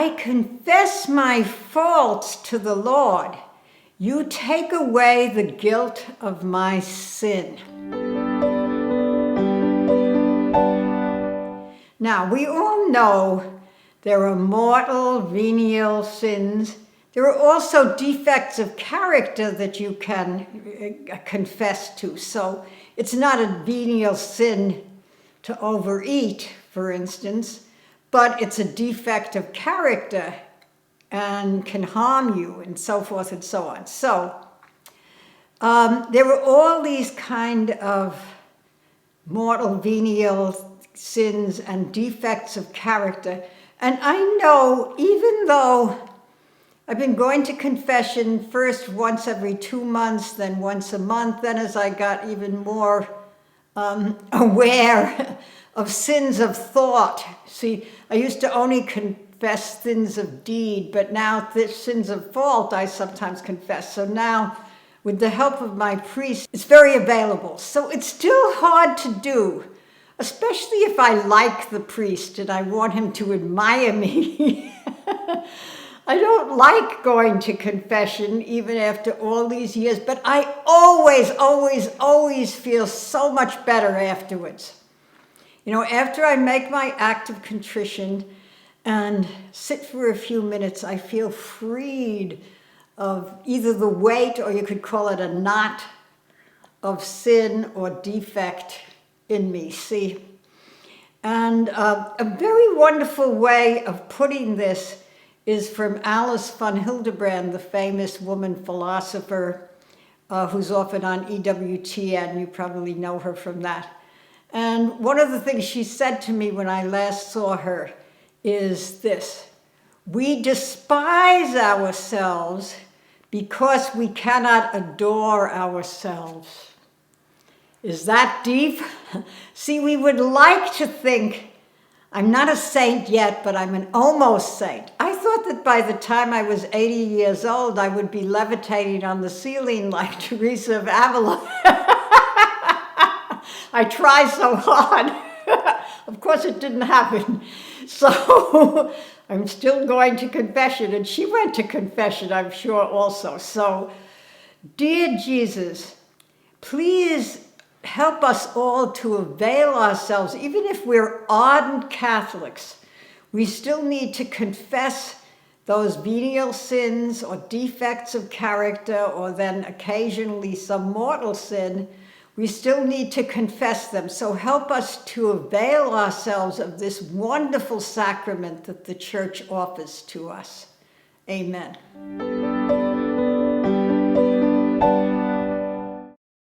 I confess my faults to the Lord. You take away the guilt of my sin. Now, we all know there are mortal, venial sins. There are also defects of character that you can confess to. So it's not a venial sin to overeat, for instance, but it's a defect of character and can harm you, and so forth and so on. So there were all these kind of mortal, venial sins and defects of character. And I know, even though I've been going to confession first once every 2 months, then once a month, then as I got even more aware of sins of thought. See, I used to only confess sins of deed, but now the sins of fault I sometimes confess. So now, with the help of my priest, it's very available. So it's still hard to do, especially if I like the priest and I want him to admire me. I don't like going to confession even after all these years, but I always feel so much better afterwards. You know, after I make my act of contrition and sit for a few minutes, I feel freed of either the weight, or you could call it a knot, of sin or defect in me, see? And a very wonderful way of putting this is from Alice von Hildebrand, the famous woman philosopher who's often on EWTN. You probably know her from that. And one of the things she said to me when I last saw her is this: we despise ourselves because we cannot adore ourselves. Is that deep? See, we would like to think, I'm not a saint yet, but I'm an almost saint. I thought that by the time I was 80 years old, I would be levitating on the ceiling like Teresa of Avila. I tried so hard. Of course, it didn't happen. So I'm still going to confession, and she went to confession, I'm sure, also. So, dear Jesus, please help us all to avail ourselves. Even if we're ardent Catholics, we still need to confess those venial sins or defects of character, or then occasionally some mortal sin. We still need to confess them. So help us to avail ourselves of this wonderful sacrament that the Church offers to us. Amen.